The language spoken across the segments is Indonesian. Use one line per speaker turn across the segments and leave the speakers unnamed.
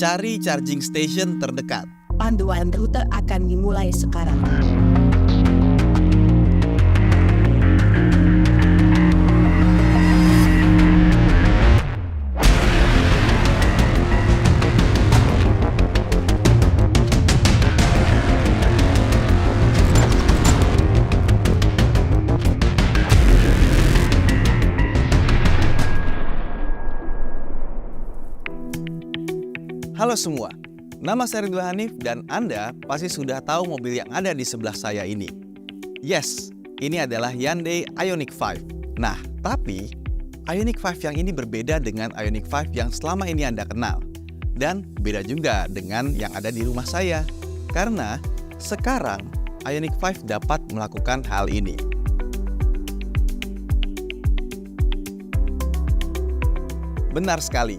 Cari charging station terdekat.
Panduan rute akan dimulai sekarang.
Halo semua, nama saya Ridwan Hanif dan Anda pasti sudah tahu mobil yang ada di sebelah saya ini. Yes, ini adalah Hyundai Ioniq 5. Nah, tapi Ioniq 5 yang ini berbeda dengan Ioniq 5 yang selama ini Anda kenal. Dan beda juga dengan yang ada di rumah saya. Karena sekarang Ioniq 5 dapat melakukan hal ini. Benar sekali.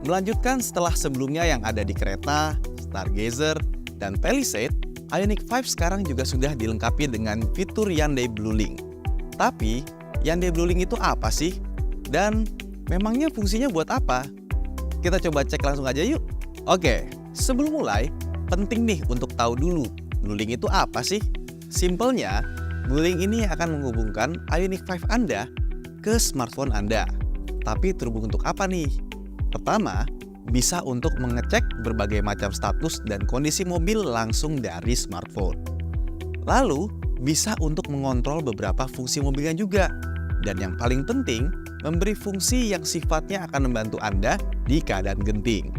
Melanjutkan setelah sebelumnya yang ada di kereta, Stargazer, dan Palisade, Ioniq 5 sekarang juga sudah dilengkapi dengan fitur Hyundai Bluelink. Tapi, Hyundai Bluelink itu apa sih? Dan memangnya fungsinya buat apa? Kita coba cek langsung aja yuk. Oke, sebelum mulai, penting nih untuk tahu dulu, Bluelink itu apa sih? Simpelnya, Bluelink ini akan menghubungkan Ioniq 5 Anda ke smartphone Anda. Tapi terhubung untuk apa nih? Pertama, bisa untuk mengecek berbagai macam status dan kondisi mobil langsung dari smartphone. Lalu, bisa untuk mengontrol beberapa fungsi mobilnya juga. Dan yang paling penting, memberi fungsi yang sifatnya akan membantu Anda di keadaan genting.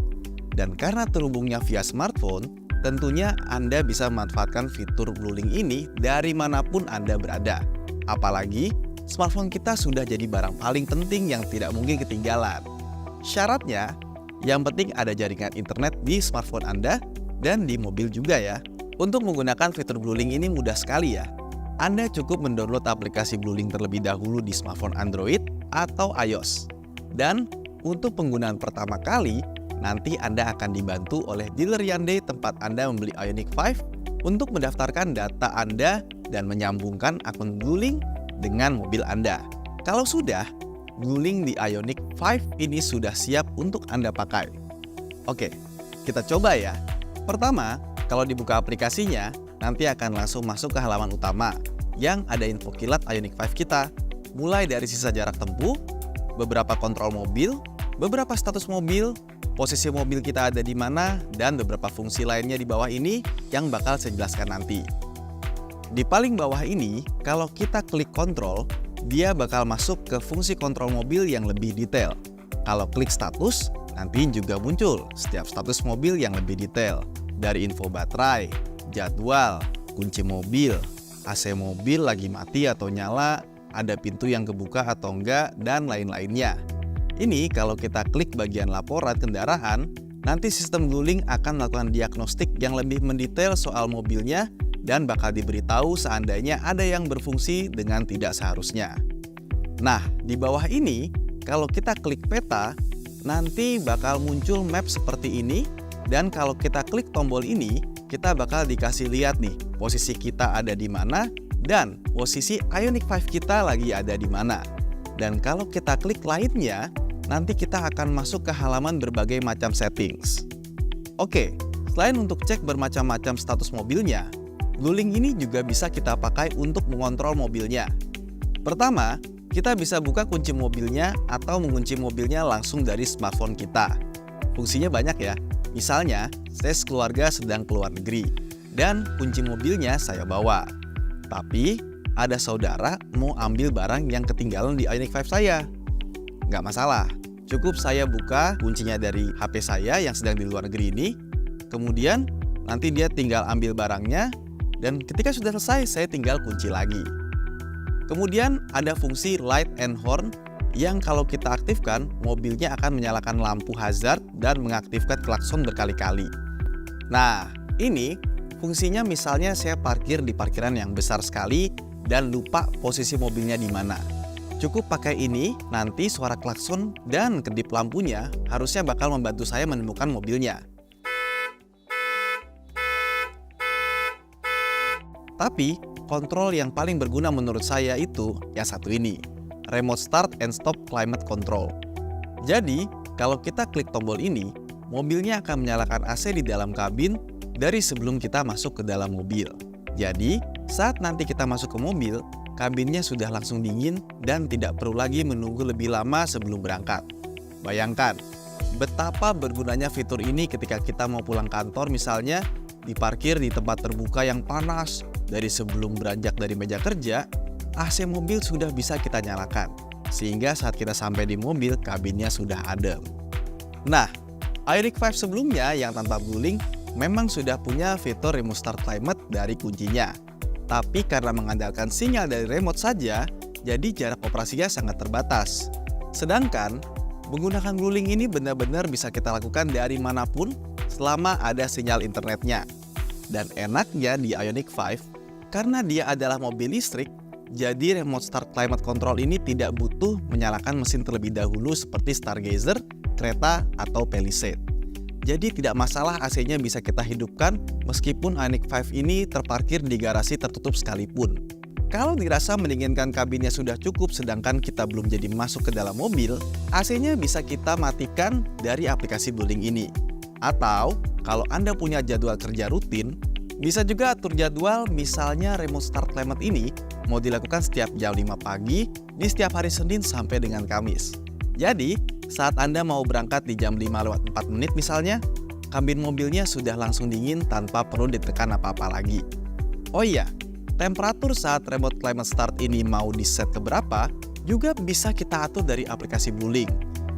Dan karena terhubungnya via smartphone, tentunya Anda bisa memanfaatkan fitur Bluelink ini dari manapun Anda berada. Apalagi, smartphone kita sudah jadi barang paling penting yang tidak mungkin ketinggalan. Syaratnya, yang penting ada jaringan internet di smartphone Anda dan di mobil juga ya. Untuk menggunakan fitur Bluelink ini mudah sekali ya. Anda cukup mendownload aplikasi Bluelink terlebih dahulu di smartphone Android atau iOS. Dan untuk penggunaan pertama kali, nanti Anda akan dibantu oleh dealer Hyundai tempat Anda membeli Ioniq 5 untuk mendaftarkan data Anda dan menyambungkan akun Bluelink dengan mobil Anda. Kalau sudah, Bluelink di Ioniq 5 ini sudah siap untuk Anda pakai. Oke, kita coba ya. Pertama, kalau dibuka aplikasinya, nanti akan langsung masuk ke halaman utama yang ada info kilat Ioniq 5 kita. Mulai dari sisa jarak tempuh, beberapa kontrol mobil, beberapa status mobil, posisi mobil kita ada di mana, dan beberapa fungsi lainnya di bawah ini yang bakal saya jelaskan nanti. Di paling bawah ini, kalau kita klik kontrol, dia bakal masuk ke fungsi kontrol mobil yang lebih detail. Kalau klik status, nanti juga muncul setiap status mobil yang lebih detail. Dari info baterai, jadwal, kunci mobil, AC mobil lagi mati atau nyala, ada pintu yang kebuka atau enggak, dan lain-lainnya. Ini kalau kita klik bagian laporan kendaraan, nanti sistem Bluelink akan melakukan diagnostik yang lebih mendetail soal mobilnya dan bakal diberitahu seandainya ada yang berfungsi dengan tidak seharusnya. Nah, di bawah ini, kalau kita klik peta, nanti bakal muncul map seperti ini, dan kalau kita klik tombol ini, kita bakal dikasih lihat nih, posisi kita ada di mana, dan posisi Ioniq 5 kita lagi ada di mana. Dan kalau kita klik lainnya, nanti kita akan masuk ke halaman berbagai macam settings. Oke, selain untuk cek bermacam-macam status mobilnya, Bluelink ini juga bisa kita pakai untuk mengontrol mobilnya. Pertama, kita bisa buka kunci mobilnya atau mengunci mobilnya langsung dari smartphone kita. Fungsinya banyak ya. Misalnya, saya sekeluarga sedang keluar negeri dan kunci mobilnya saya bawa. Tapi, ada saudara mau ambil barang yang ketinggalan di Ioniq 5 saya. Nggak masalah, cukup saya buka kuncinya dari HP saya yang sedang di luar negeri ini. Kemudian, nanti dia tinggal ambil barangnya. Dan ketika sudah selesai, saya tinggal kunci lagi. Kemudian ada fungsi light and horn yang kalau kita aktifkan, mobilnya akan menyalakan lampu hazard dan mengaktifkan klakson berkali-kali. Nah, ini fungsinya misalnya saya parkir di parkiran yang besar sekali dan lupa posisi mobilnya di mana. Cukup pakai ini, nanti suara klakson dan kedip lampunya harusnya bakal membantu saya menemukan mobilnya. Tapi, kontrol yang paling berguna menurut saya itu yang satu ini, Remote Start and Stop Climate Control. Jadi, kalau kita klik tombol ini, mobilnya akan menyalakan AC di dalam kabin dari sebelum kita masuk ke dalam mobil. Jadi, saat nanti kita masuk ke mobil, kabinnya sudah langsung dingin dan tidak perlu lagi menunggu lebih lama sebelum berangkat. Bayangkan, betapa bergunanya fitur ini ketika kita mau pulang kantor misalnya, diparkir di tempat terbuka yang panas. Dari sebelum beranjak dari meja kerja, AC mobil sudah bisa kita nyalakan. Sehingga saat kita sampai di mobil, kabinnya sudah adem. Nah, Ioniq 5 sebelumnya yang tanpa Bluelink memang sudah punya fitur remote start climate dari kuncinya. Tapi karena mengandalkan sinyal dari remote saja, jadi jarak operasinya sangat terbatas. Sedangkan, menggunakan Bluelink ini benar-benar bisa kita lakukan dari manapun selama ada sinyal internetnya. Dan enaknya di Ioniq 5, karena dia adalah mobil listrik, jadi remote start climate control ini tidak butuh menyalakan mesin terlebih dahulu seperti Stargazer, kereta, atau Palisade. Jadi tidak masalah AC-nya bisa kita hidupkan meskipun Ioniq 5 ini terparkir di garasi tertutup sekalipun. Kalau dirasa mendinginkan kabinnya sudah cukup sedangkan kita belum jadi masuk ke dalam mobil, AC-nya bisa kita matikan dari aplikasi Bluelink ini. Atau kalau Anda punya jadwal kerja rutin, bisa juga atur jadwal misalnya remote start climate ini mau dilakukan setiap jam 5 pagi di setiap hari Senin sampai dengan Kamis. Jadi, saat Anda mau berangkat di jam 5:04 misalnya, kabin mobilnya sudah langsung dingin tanpa perlu ditekan apa-apa lagi. Oh iya, temperatur saat remote climate start ini mau di-set ke berapa juga bisa kita atur dari aplikasi Bluelink.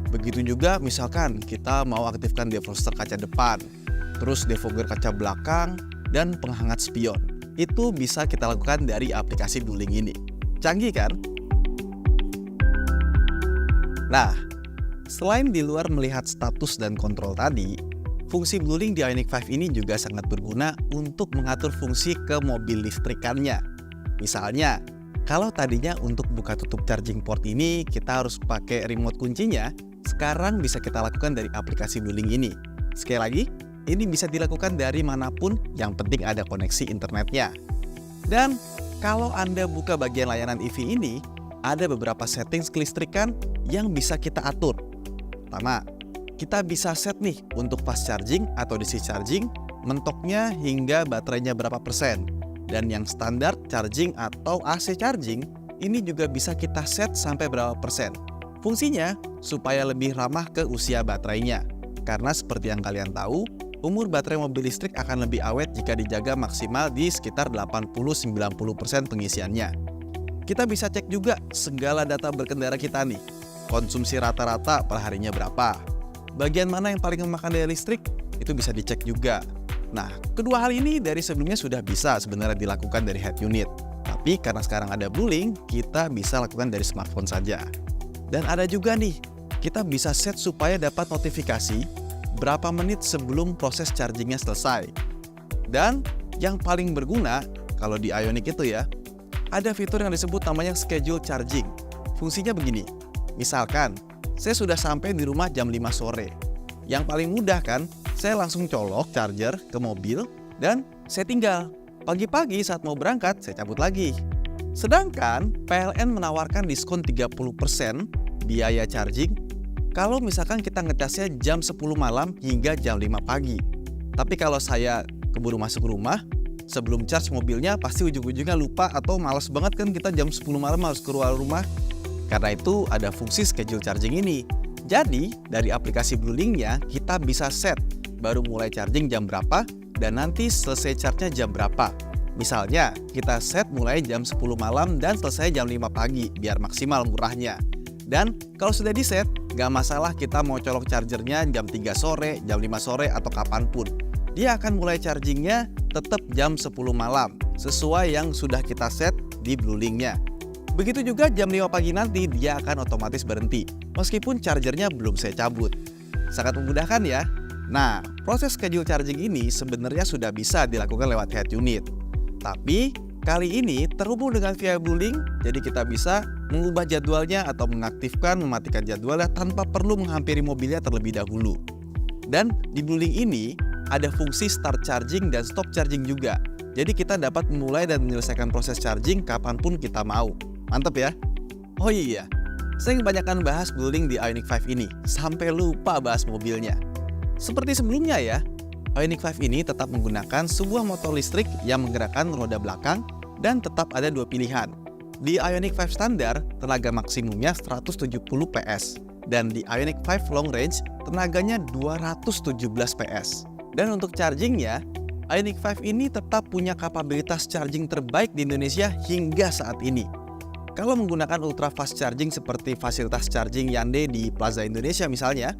Begitu juga misalkan kita mau aktifkan defroster kaca depan, terus defogger kaca belakang, dan penghangat spion. Itu bisa kita lakukan dari aplikasi Bluelink ini. Canggih kan? Nah, selain di luar melihat status dan kontrol tadi, fungsi Bluelink di Ioniq 5 ini juga sangat berguna untuk mengatur fungsi ke mobil listrikannya. Misalnya, kalau tadinya untuk buka tutup charging port ini kita harus pakai remote kuncinya, sekarang bisa kita lakukan dari aplikasi Bluelink ini. Sekali lagi, ini bisa dilakukan dari manapun, yang penting ada koneksi internetnya. Dan kalau Anda buka bagian layanan EV ini, ada beberapa settings kelistrikan yang bisa kita atur. Pertama, kita bisa set nih untuk fast charging atau DC charging, mentoknya hingga baterainya berapa persen. Dan yang standar charging atau AC charging, ini juga bisa kita set sampai berapa persen. Fungsinya supaya lebih ramah ke usia baterainya. Karena seperti yang kalian tahu, umur baterai mobil listrik akan lebih awet jika dijaga maksimal di sekitar 80-90% pengisiannya. Kita bisa cek juga segala data berkendara kita nih. Konsumsi rata-rata per harinya berapa. Bagian mana yang paling memakan daya listrik, itu bisa dicek juga. Nah, kedua hal ini dari sebelumnya sudah bisa sebenarnya dilakukan dari head unit. Tapi karena sekarang ada Bluelink, kita bisa lakukan dari smartphone saja. Dan ada juga nih, kita bisa set supaya dapat notifikasi berapa menit sebelum proses chargingnya selesai. Dan yang paling berguna, kalau di Ioniq itu ya, ada fitur yang disebut namanya schedule charging. Fungsinya begini, misalkan saya sudah sampai di rumah jam 5 sore. Yang paling mudah kan, saya langsung colok charger ke mobil dan saya tinggal. Pagi-pagi saat mau berangkat, saya cabut lagi. Sedangkan PLN menawarkan diskon 30% biaya charging kalau misalkan kita ngecasnya jam 10 malam hingga jam 5 pagi. Tapi kalau saya keburu masuk rumah, sebelum charge mobilnya pasti ujung-ujungnya lupa atau malas banget kan kita jam 10 malam harus keluar rumah. Karena itu ada fungsi schedule charging ini. Jadi dari aplikasi Bluelinknya kita bisa set baru mulai charging jam berapa dan nanti selesai charge-nya jam berapa. Misalnya kita set mulai jam 10 malam dan selesai jam 5 pagi biar maksimal murahnya. Dan kalau sudah di set, gak masalah kita mau colok chargernya jam 3 sore, jam 5 sore atau kapanpun. Dia akan mulai chargingnya tetap jam 10 malam sesuai yang sudah kita set di Bluelinknya. Begitu juga jam 5 pagi nanti dia akan otomatis berhenti meskipun chargernya belum saya cabut. Sangat memudahkan ya. Nah, proses schedule charging ini sebenarnya sudah bisa dilakukan lewat head unit. Tapi kali ini terhubung dengan via Bluelink, jadi kita bisa mengubah jadwalnya atau mengaktifkan, mematikan jadwalnya tanpa perlu menghampiri mobilnya terlebih dahulu. Dan di Bluelink ini ada fungsi start charging dan stop charging juga. Jadi kita dapat memulai dan menyelesaikan proses charging kapanpun kita mau. Mantap ya? Oh iya, saya kebanyakan bahas Bluelink di Ioniq 5 ini, sampai lupa bahas mobilnya. Seperti sebelumnya ya, Ioniq 5 ini tetap menggunakan sebuah motor listrik yang menggerakkan roda belakang dan tetap ada dua pilihan. Di Ioniq 5 standar, tenaga maksimumnya 170 PS, dan di Ioniq 5 long range, tenaganya 217 PS. Dan untuk chargingnya, Ioniq 5 ini tetap punya kapabilitas charging terbaik di Indonesia hingga saat ini. Kalau menggunakan ultra fast charging seperti fasilitas charging Hyundai di Plaza Indonesia misalnya,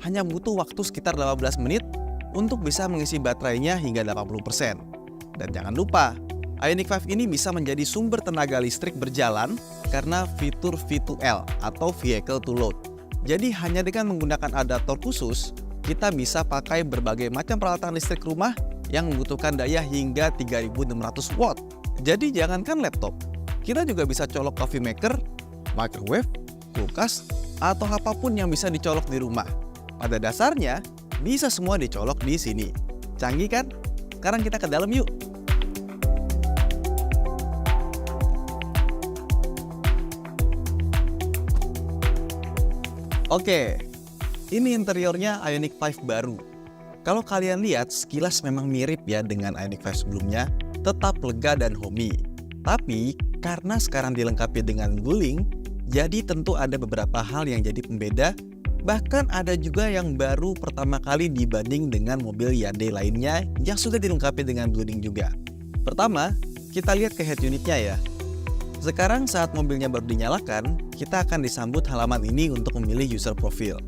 hanya butuh waktu sekitar 15 menit untuk bisa mengisi baterainya hingga 80%. Dan jangan lupa, Ioniq 5 ini bisa menjadi sumber tenaga listrik berjalan karena fitur V2L atau Vehicle to Load. Jadi hanya dengan menggunakan adaptor khusus, kita bisa pakai berbagai macam peralatan listrik rumah yang membutuhkan daya hingga 3600 watt. Jadi jangankan laptop, kita juga bisa colok coffee maker, microwave, kulkas, atau apapun yang bisa dicolok di rumah. Pada dasarnya, bisa semua dicolok di sini. Canggih kan? Sekarang kita ke dalam yuk. Oke, ini interiornya Ioniq 5 baru. Kalau kalian lihat, sekilas memang mirip ya dengan Ioniq 5 sebelumnya, tetap lega dan homey. Tapi, karena sekarang dilengkapi dengan Bluelink, jadi tentu ada beberapa hal yang jadi pembeda. Bahkan ada juga yang baru pertama kali dibanding dengan mobil Hyundai lainnya yang sudah dilengkapi dengan Bluelink juga. Pertama, kita lihat ke head unitnya ya. Sekarang saat mobilnya baru dinyalakan, kita akan disambut halaman ini untuk memilih user profile.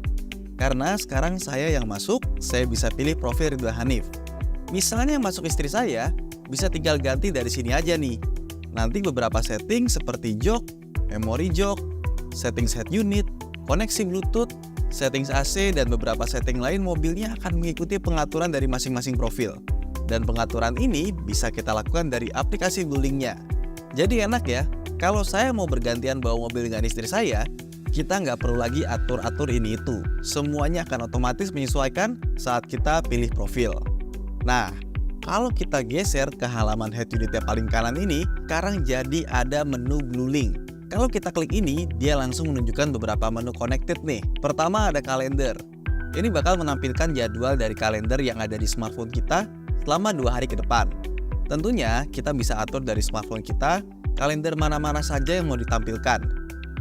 Karena sekarang saya yang masuk, saya bisa pilih profil Ridwan Hanif. Misalnya yang masuk istri saya, bisa tinggal ganti dari sini aja nih. Nanti beberapa setting seperti jok, memory jok, settings head unit, koneksi Bluetooth, settings AC, dan beberapa setting lain mobilnya akan mengikuti pengaturan dari masing-masing profil. Dan pengaturan ini bisa kita lakukan dari aplikasi Bluelink-nya. Jadi enak ya, kalau saya mau bergantian bawa mobil dengan istri saya, kita nggak perlu lagi atur-atur ini itu. Semuanya akan otomatis menyesuaikan saat kita pilih profil. Nah, kalau kita geser ke halaman head unit yang paling kanan ini, sekarang jadi ada menu Bluelink. Kalau kita klik ini, dia langsung menunjukkan beberapa menu connected nih. Pertama ada kalender. Ini bakal menampilkan jadwal dari kalender yang ada di smartphone kita selama 2 hari ke depan. Tentunya kita bisa atur dari smartphone kita, kalender mana-mana saja yang mau ditampilkan.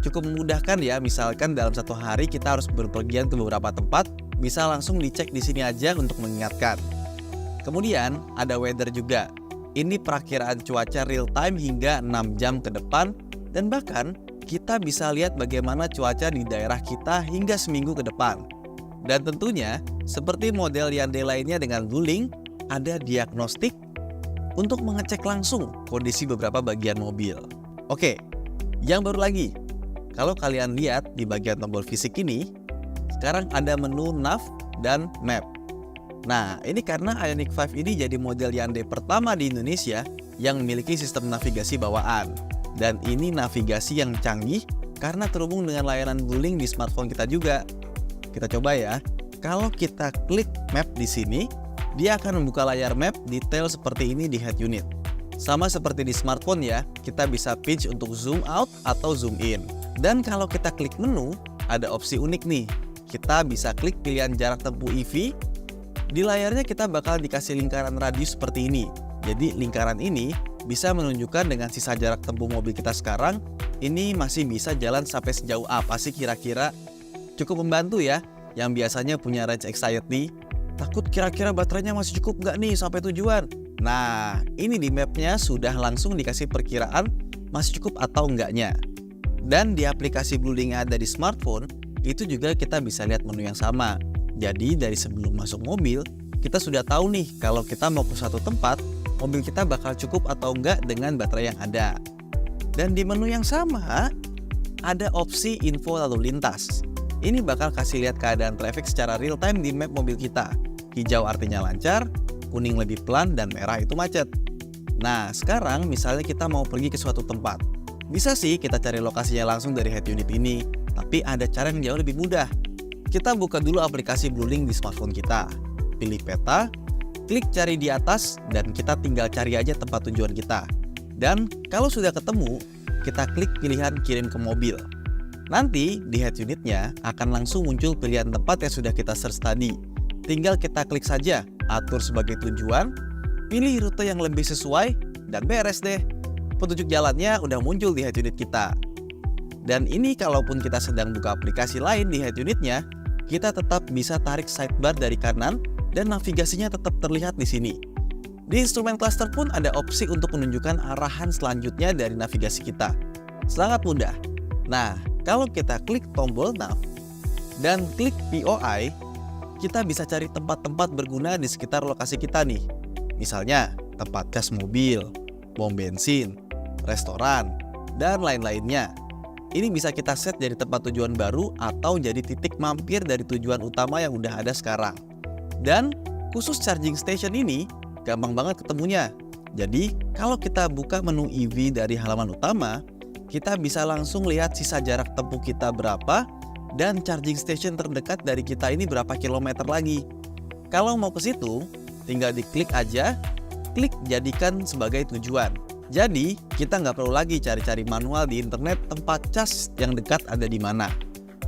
Cukup memudahkan ya, misalkan dalam 1 hari kita harus berpergian ke beberapa tempat, bisa langsung dicek di sini aja untuk mengingatkan. Kemudian ada weather juga. Ini perakiraan cuaca real time hingga 6 jam ke depan. Dan bahkan kita bisa lihat bagaimana cuaca di daerah kita hingga seminggu ke depan. Dan tentunya seperti model Hyundai lainnya dengan Bluelink, ada diagnostik untuk mengecek langsung kondisi beberapa bagian mobil. Oke, yang baru lagi, kalau kalian lihat di bagian tombol fisik ini, sekarang ada menu nav dan map. Nah, ini karena Ioniq 5 ini jadi model Hyundai pertama di Indonesia yang memiliki sistem navigasi bawaan. Dan ini navigasi yang canggih karena terhubung dengan layanan Bluelink di smartphone kita juga. Kita coba ya. Kalau kita klik map di sini, dia akan membuka layar map detail seperti ini di head unit. Sama seperti di smartphone ya, kita bisa pinch untuk zoom out atau zoom in. Dan kalau kita klik menu, ada opsi unik nih. Kita bisa klik pilihan jarak tempuh EV. Di layarnya kita bakal dikasih lingkaran radius seperti ini. Jadi lingkaran ini bisa menunjukkan dengan sisa jarak tempuh mobil kita sekarang, ini masih bisa jalan sampai sejauh apa sih kira-kira. Cukup membantu ya, yang biasanya punya range anxiety, takut kira-kira baterainya masih cukup nggak nih sampai tujuan. Nah, ini di mapnya sudah langsung dikasih perkiraan masih cukup atau enggaknya. Dan di aplikasi Bluelink yang ada di smartphone, itu juga kita bisa lihat menu yang sama. Jadi dari sebelum masuk mobil, kita sudah tahu nih kalau kita mau ke suatu tempat, mobil kita bakal cukup atau enggak dengan baterai yang ada. Dan di menu yang sama, ada opsi info lalu lintas. Ini bakal kasih lihat keadaan traffic secara real time di map mobil kita. Hijau artinya lancar, kuning lebih pelan, dan merah itu macet. Nah, sekarang misalnya kita mau pergi ke suatu tempat. Bisa sih kita cari lokasinya langsung dari head unit ini, tapi ada cara yang jauh lebih mudah. Kita buka dulu aplikasi Bluelink di smartphone kita. Pilih peta, klik cari di atas, dan kita tinggal cari aja tempat tujuan kita. Dan kalau sudah ketemu, kita klik pilihan kirim ke mobil. Nanti di head unitnya akan langsung muncul pilihan tempat yang sudah kita search tadi. tinggal kita klik saja atur sebagai tujuan, pilih rute yang lebih sesuai, dan beres deh. Petunjuk jalannya udah muncul di head unit kita. Dan ini kalaupun kita sedang buka aplikasi lain di head unitnya, kita tetap bisa tarik sidebar dari kanan dan navigasinya tetap terlihat di sini. Di instrumen cluster pun ada opsi untuk menunjukkan arahan selanjutnya dari navigasi kita. Sangat mudah. Nah, kalau kita klik tombol nav dan klik POI, kita bisa cari tempat-tempat berguna di sekitar lokasi kita nih. Misalnya, tempat cas mobil, pom bensin, restoran, dan lain-lainnya. Ini bisa kita set jadi tempat tujuan baru atau jadi titik mampir dari tujuan utama yang udah ada sekarang. Dan khusus charging station ini gampang banget ketemunya. Jadi kalau kita buka menu EV dari halaman utama, kita bisa langsung lihat sisa jarak tempuh kita berapa dan charging station terdekat dari kita ini berapa kilometer lagi. Kalau mau ke situ, tinggal diklik aja, klik jadikan sebagai tujuan. Jadi, kita nggak perlu lagi cari-cari manual di internet tempat cas yang dekat ada di mana.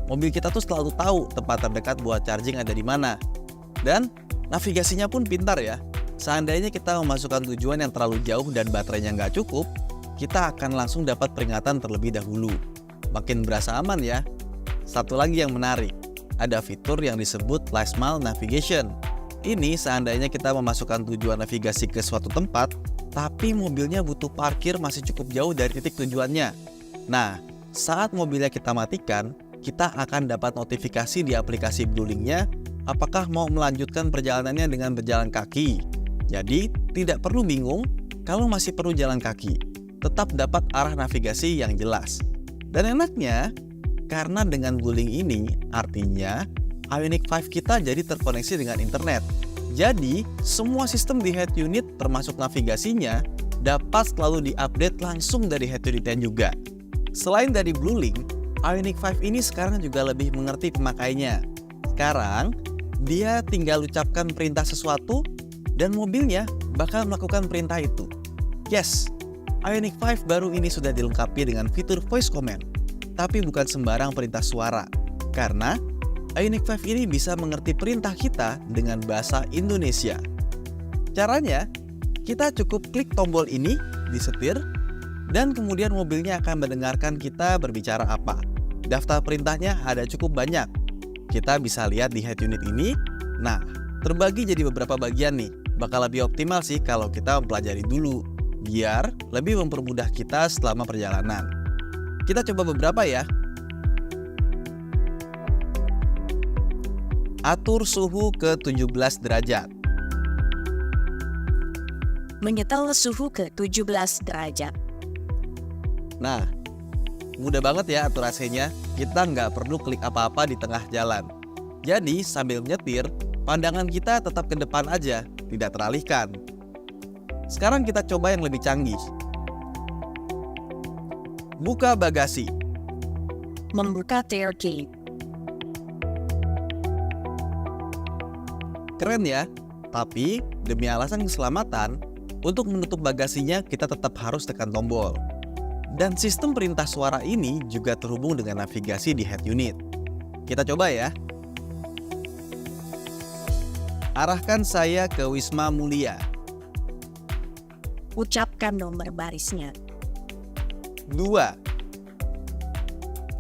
Mobil kita tuh selalu tahu tempat terdekat buat charging ada di mana. Dan navigasinya pun pintar ya. Seandainya kita memasukkan tujuan yang terlalu jauh dan baterainya nggak cukup, kita akan langsung dapat peringatan terlebih dahulu. Makin berasa aman ya. Satu lagi yang menarik, ada fitur yang disebut last mile navigation. Ini seandainya kita memasukkan tujuan navigasi ke suatu tempat, tapi mobilnya butuh parkir masih cukup jauh dari titik tujuannya. Nah, saat mobilnya kita matikan, kita akan dapat notifikasi di aplikasi Bluelink-nya apakah mau melanjutkan perjalanannya dengan berjalan kaki. Jadi, tidak perlu bingung kalau masih perlu jalan kaki. Tetap dapat arah navigasi yang jelas. Dan enaknya, karena dengan Bluelink ini, artinya Ioniq 5 kita jadi terkoneksi dengan internet. Jadi, semua sistem di head unit termasuk navigasinya dapat selalu diupdate langsung dari head unitnya juga. Selain dari Bluelink, Ioniq 5 ini sekarang juga lebih mengerti pemakainya. Sekarang, dia tinggal ucapkan perintah sesuatu dan mobilnya bakal melakukan perintah itu. Yes, Ioniq 5 baru ini sudah dilengkapi dengan fitur voice command, tapi bukan sembarang perintah suara. Karena Ioniq 5 ini bisa mengerti perintah kita dengan bahasa Indonesia. Caranya, kita cukup klik tombol ini di setir, dan kemudian mobilnya akan mendengarkan kita berbicara apa. Daftar perintahnya ada cukup banyak. Kita bisa lihat di head unit ini. Nah, terbagi jadi beberapa bagian nih. Bakal lebih optimal sih kalau kita mempelajari dulu, biar lebih mempermudah kita selama perjalanan. Kita coba beberapa ya. Atur suhu ke 17 derajat.
Menyetel suhu ke 17 derajat.
Nah, mudah banget ya atur AC-nya. Kita nggak perlu klik apa-apa di tengah jalan. Jadi sambil menyetir, pandangan kita tetap ke depan aja, tidak teralihkan. Sekarang kita coba yang lebih canggih. Buka bagasi.
Membuka tailgate.
Keren ya, tapi demi alasan keselamatan, untuk menutup bagasinya kita tetap harus tekan tombol. Dan sistem perintah suara ini juga terhubung dengan navigasi di head unit. Kita coba ya. Arahkan saya ke Wisma Mulia.
Ucapkan nomor barisnya.
2.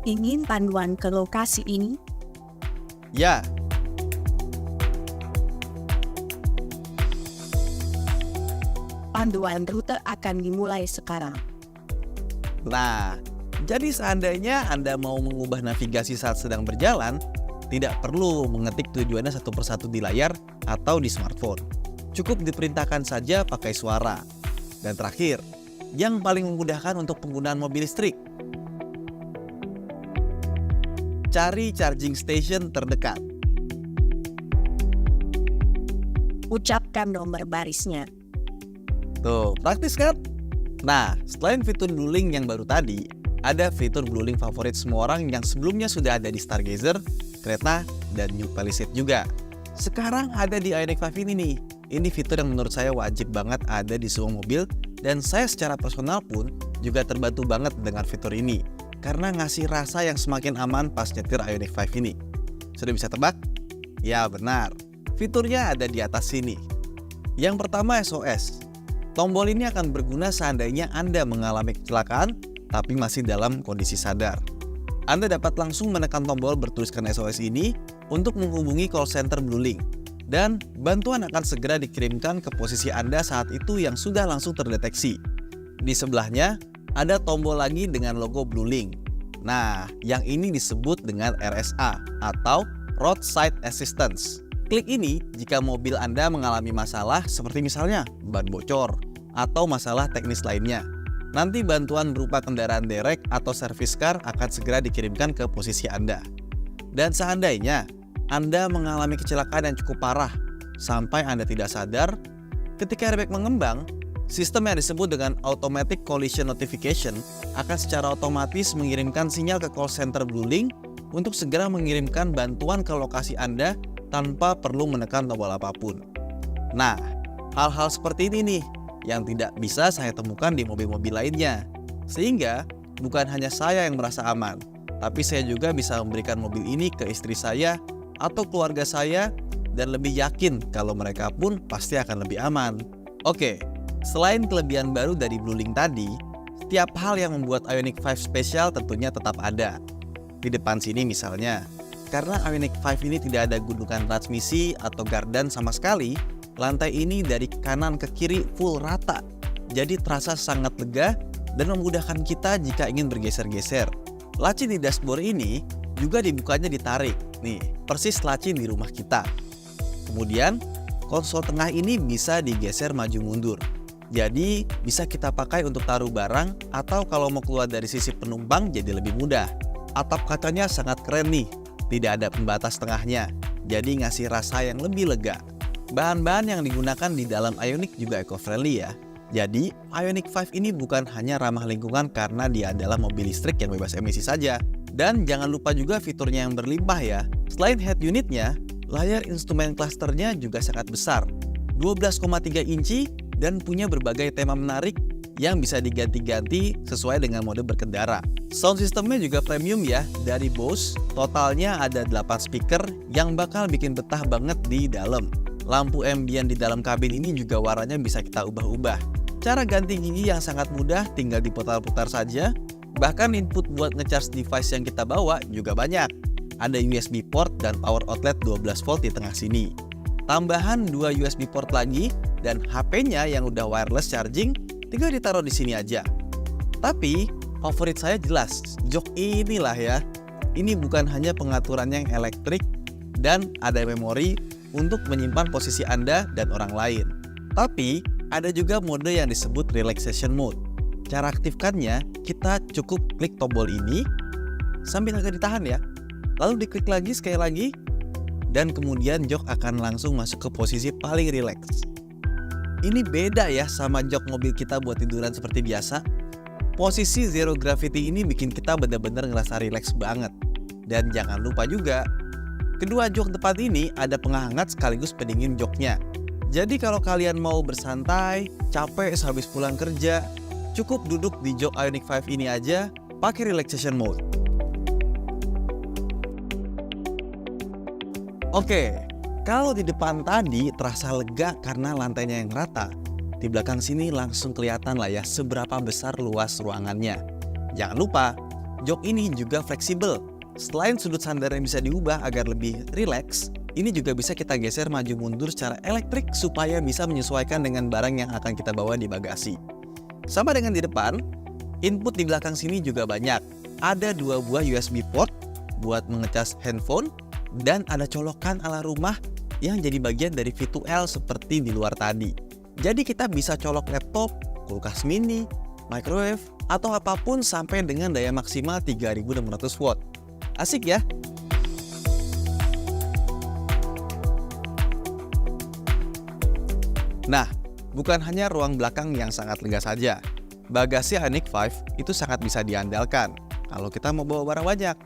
Ingin panduan ke lokasi ini?
Ya.
Panduan rute akan dimulai sekarang.
Nah, jadi seandainya Anda mau mengubah navigasi saat sedang berjalan, tidak perlu mengetik tujuannya satu persatu di layar atau di smartphone. Cukup diperintahkan saja pakai suara. Dan terakhir, yang paling memudahkan untuk penggunaan mobil listrik. Cari charging station terdekat.
Ucapkan nomor barisnya.
Tuh, praktis kan? Nah, selain fitur Bluelink yang baru tadi, ada fitur Bluelink favorit semua orang yang sebelumnya sudah ada di Stargazer, Creta, dan New Palisade juga. Sekarang ada di Ioniq 5 ini nih. Ini fitur yang menurut saya wajib banget ada di semua mobil, dan saya secara personal pun juga terbantu banget dengan fitur ini karena ngasih rasa yang semakin aman pas nyetir Ioniq 5 ini. Sudah bisa tebak? Ya benar, Fiturnya ada di atas sini. Yang pertama SOS. Tombol ini akan berguna seandainya Anda mengalami kecelakaan tapi masih dalam kondisi sadar. Anda dapat langsung menekan tombol bertuliskan SOS ini untuk menghubungi call center BlueLink. Dan bantuan akan segera dikirimkan ke posisi Anda saat itu yang sudah langsung terdeteksi. Di sebelahnya ada tombol lagi dengan logo BlueLink. Nah, yang ini disebut dengan RSA atau Roadside Assistance. Klik ini jika mobil Anda mengalami masalah seperti misalnya ban bocor atau masalah teknis lainnya. Nanti bantuan berupa kendaraan derek atau service car akan segera dikirimkan ke posisi Anda. Dan seandainya Anda mengalami kecelakaan yang cukup parah sampai Anda tidak sadar, ketika airbag mengembang, sistem yang disebut dengan Automatic Collision Notification akan secara otomatis mengirimkan sinyal ke call center BlueLink untuk segera mengirimkan bantuan ke lokasi Anda tanpa perlu menekan tombol apapun. Nah, hal-hal seperti ini nih yang tidak bisa saya temukan di mobil-mobil lainnya. Sehingga bukan hanya saya yang merasa aman, tapi saya juga bisa memberikan mobil ini ke istri saya atau keluarga saya dan lebih yakin kalau mereka pun pasti akan lebih aman. Oke, selain kelebihan baru dari BlueLink tadi, setiap hal yang membuat Ioniq 5 spesial tentunya tetap ada. Di depan sini misalnya, karena Ioniq 5 ini tidak ada gundukan transmisi atau gardan sama sekali, lantai ini dari kanan ke kiri full rata. Jadi terasa sangat lega dan memudahkan kita jika ingin bergeser-geser. Laci di dashboard ini juga dibukanya ditarik. Nih, persis laci di rumah kita. Kemudian, konsol tengah ini bisa digeser maju mundur. Jadi, bisa kita pakai untuk taruh barang atau kalau mau keluar dari sisi penumpang jadi lebih mudah. Atap kacanya sangat keren nih. Tidak ada pembatas tengahnya, jadi ngasih rasa yang lebih lega. Bahan-bahan yang digunakan di dalam Ioniq juga eco-friendly ya. Jadi, Ioniq 5 ini bukan hanya ramah lingkungan karena dia adalah mobil listrik yang bebas emisi saja. Dan jangan lupa juga fiturnya yang berlimpah ya. Selain head unitnya, layar instrumen clusternya juga sangat besar. 12,3 inci dan punya berbagai tema menarik yang bisa diganti-ganti sesuai dengan mode berkendara. Sound systemnya juga premium ya, dari Bose. Totalnya ada 8 speaker yang bakal bikin betah banget di dalam. Lampu ambient di dalam kabin ini juga warnanya bisa kita ubah-ubah. Cara ganti gigi yang sangat mudah, tinggal diputar-putar saja. Bahkan input buat ngecharge device yang kita bawa juga banyak. Ada USB port dan power outlet 12 volt di tengah sini. Tambahan 2 USB port lagi dan HP-nya yang udah wireless charging tinggal ditaruh di sini aja. Tapi favorit saya jelas jok inilah ya. Ini bukan hanya pengaturannya yang elektrik dan ada memori untuk menyimpan posisi Anda dan orang lain. Tapi ada juga mode yang disebut relaxation mode. Cara aktifkannya, kita cukup klik tombol ini sambil agak ditahan ya. Lalu diklik lagi sekali lagi dan kemudian jok akan langsung masuk ke posisi paling rileks. Ini beda ya sama jok mobil kita buat tiduran seperti biasa. Posisi zero gravity ini bikin kita benar-benar ngerasa rileks banget. Dan jangan lupa juga, kedua jok depan ini ada penghangat sekaligus pendingin joknya. Jadi kalau kalian mau bersantai, capek sehabis pulang kerja, cukup duduk di jok Ioniq 5 ini aja, pakai relaxation mode. Oke. Kalau di depan tadi terasa lega karena lantainya yang rata, di belakang sini langsung kelihatan lah ya seberapa besar luas ruangannya. Jangan lupa, jok ini juga fleksibel. Selain sudut sandarnya bisa diubah agar lebih rileks, ini juga bisa kita geser maju mundur secara elektrik supaya bisa menyesuaikan dengan barang yang akan kita bawa di bagasi. Sama dengan di depan, input di belakang sini juga banyak. Ada 2 buah USB port buat mengecas handphone, dan ada colokan ala rumah yang jadi bagian dari V2L seperti di luar tadi. Jadi kita bisa colok laptop, kulkas mini, microwave, atau apapun sampai dengan daya maksimal 3600 watt. Asik ya? Nah, bukan hanya ruang belakang yang sangat lega saja. Bagasi Ioniq 5 itu sangat bisa diandalkan kalau kita mau bawa barang banyak.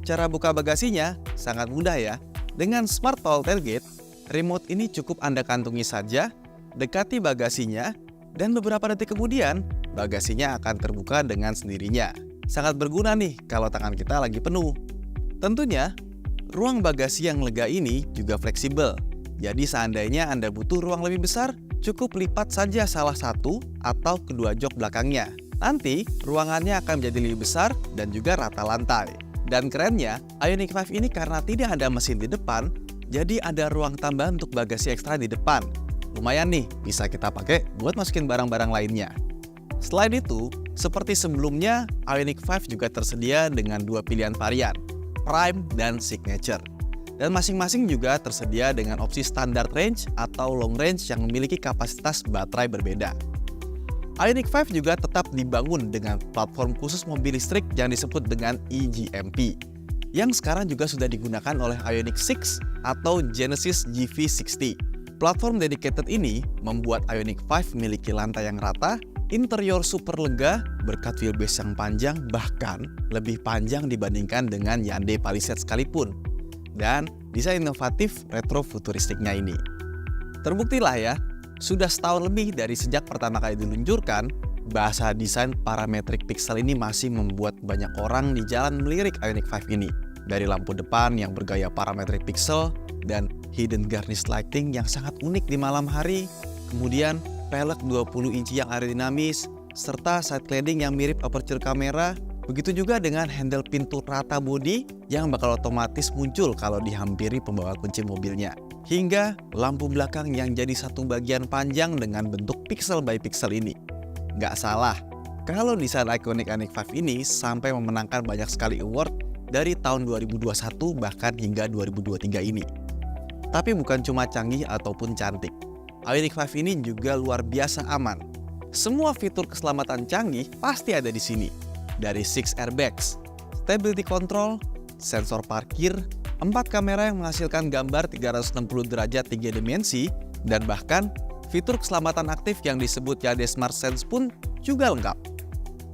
Cara buka bagasinya sangat mudah ya. Dengan Smart Tall Tailgate, remote ini cukup Anda kantungi saja, dekati bagasinya, dan beberapa detik kemudian, bagasinya akan terbuka dengan sendirinya. Sangat berguna nih kalau tangan kita lagi penuh. Tentunya, ruang bagasi yang lega ini juga fleksibel. Jadi seandainya Anda butuh ruang lebih besar, cukup lipat saja salah satu atau kedua jok belakangnya. Nanti ruangannya akan menjadi lebih besar dan juga rata lantai. Dan kerennya, Ioniq 5 ini karena tidak ada mesin di depan, jadi ada ruang tambahan untuk bagasi ekstra di depan. Lumayan nih, bisa kita pakai buat masukin barang-barang lainnya. Selain itu, seperti sebelumnya, Ioniq 5 juga tersedia dengan dua pilihan varian, Prime dan Signature. Dan masing-masing juga tersedia dengan opsi standard range atau long range yang memiliki kapasitas baterai berbeda. Ioniq 5 juga tetap dibangun dengan platform khusus mobil listrik yang disebut dengan eGMP, yang sekarang juga sudah digunakan oleh Ioniq 6 atau Genesis GV60. Platform dedicated ini membuat Ioniq 5 memiliki lantai yang rata, interior super lega, berkat wheelbase yang panjang, bahkan lebih panjang dibandingkan dengan Hyundai Palisade sekalipun. Dan desain inovatif retro futuristiknya ini. Terbuktilah ya, sudah setahun lebih dari sejak pertama kali diluncurkan, bahasa desain parametric pixel ini masih membuat banyak orang di jalan melirik Ioniq 5 ini. Dari lampu depan yang bergaya parametric pixel dan hidden garnish lighting yang sangat unik di malam hari, kemudian pelek 20 inci yang aerodinamis, serta side cladding yang mirip aperture kamera. Begitu juga dengan handle pintu rata bodi yang bakal otomatis muncul kalau dihampiri pembawa kunci mobilnya. Hingga lampu belakang yang jadi satu bagian panjang dengan bentuk pixel by pixel ini. Nggak salah, kalau desain ikonik Ioniq 5 ini sampai memenangkan banyak sekali award dari tahun 2021 bahkan hingga 2023 ini. Tapi bukan cuma canggih ataupun cantik. Ioniq 5 ini juga luar biasa aman. Semua fitur keselamatan canggih pasti ada di sini. Dari 6 airbags, stability control, sensor parkir, 4 kamera yang menghasilkan gambar 360 derajat 3 dimensi, dan bahkan fitur keselamatan aktif yang disebut Hyundai Smart Sense pun juga lengkap.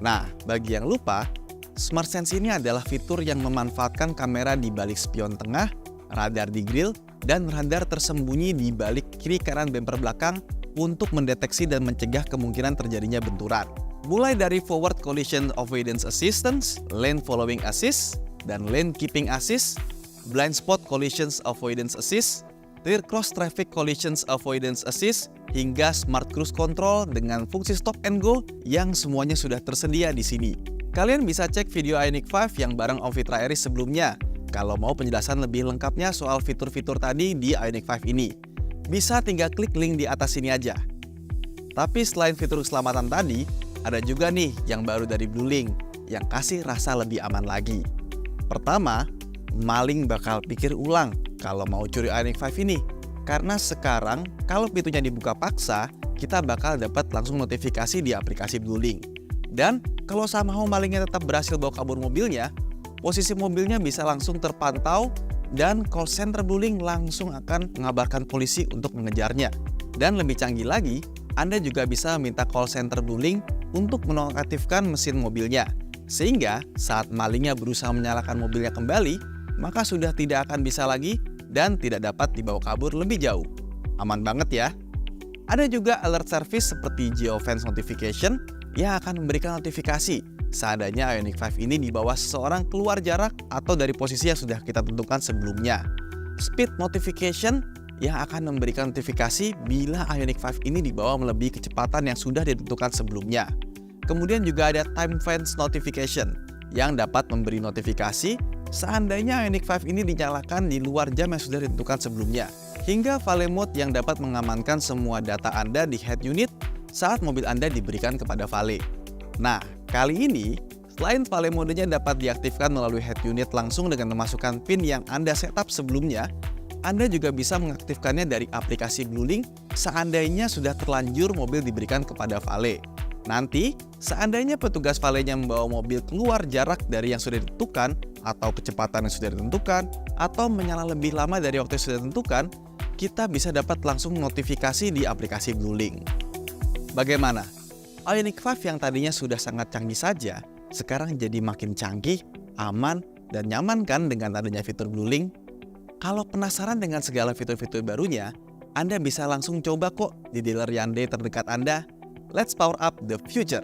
Nah, bagi yang lupa, Smart Sense ini adalah fitur yang memanfaatkan kamera di balik spion tengah, radar di grill, dan radar tersembunyi di balik kiri kanan bumper belakang untuk mendeteksi dan mencegah kemungkinan terjadinya benturan. Mulai dari Forward Collision Avoidance Assistance, Lane Following Assist, dan Lane Keeping Assist, Blind Spot Collisions Avoidance Assist, Rear Cross Traffic Collisions Avoidance Assist, hingga Smart Cruise Control dengan fungsi Stop and Go yang semuanya sudah tersedia di sini. Kalian bisa cek video Ioniq 5 yang bareng Om Fitra Aries sebelumnya, kalau mau penjelasan lebih lengkapnya soal fitur-fitur tadi di Ioniq 5 ini. Bisa tinggal klik link di atas sini aja. Tapi selain fitur keselamatan tadi, ada juga nih yang baru dari Bluelink yang kasih rasa lebih aman lagi. Pertama, maling bakal pikir ulang kalau mau curi Ioniq 5 ini. Karena sekarang kalau pintunya dibuka paksa, kita bakal dapat langsung notifikasi di aplikasi Bluelink. Dan kalau somehow malingnya tetap berhasil bawa kabur mobilnya, posisi mobilnya bisa langsung terpantau dan call center Bluelink langsung akan mengabarkan polisi untuk mengejarnya. Dan lebih canggih lagi, Anda juga bisa minta call center Bluelink untuk menonaktifkan mesin mobilnya. Sehingga saat malingnya berusaha menyalakan mobilnya kembali, maka sudah tidak akan bisa lagi dan tidak dapat dibawa kabur lebih jauh. Aman banget ya. Ada juga alert service seperti geofence notification yang akan memberikan notifikasi seandainya Ioniq 5 ini dibawa seseorang keluar jarak atau dari posisi yang sudah kita tentukan sebelumnya. Speed notification yang akan memberikan notifikasi bila Ioniq 5 ini dibawa melebihi kecepatan yang sudah ditentukan sebelumnya. Kemudian juga ada time fence notification yang dapat memberi notifikasi seandainya Ioniq 5 ini dinyalakan di luar jam yang sudah ditentukan sebelumnya. Hingga Valet Mode yang dapat mengamankan semua data Anda di head unit saat mobil Anda diberikan kepada valet. Nah, kali ini selain Valet Mode-nya dapat diaktifkan melalui head unit langsung dengan memasukkan PIN yang Anda setup sebelumnya, Anda juga bisa mengaktifkannya dari aplikasi Bluelink seandainya sudah terlanjur mobil diberikan kepada valet. Nanti, seandainya petugas valetnya membawa mobil keluar jarak dari yang sudah ditentukan, atau kecepatan yang sudah ditentukan, atau menyala lebih lama dari waktu yang sudah ditentukan, kita bisa dapat langsung notifikasi di aplikasi Bluelink. Bagaimana? Ioniq 5 yang tadinya sudah sangat canggih saja, sekarang jadi makin canggih, aman, dan nyaman kan dengan adanya fitur Bluelink? Kalau penasaran dengan segala fitur-fitur barunya, Anda bisa langsung coba kok di dealer Hyundai terdekat Anda. Let's power up the future!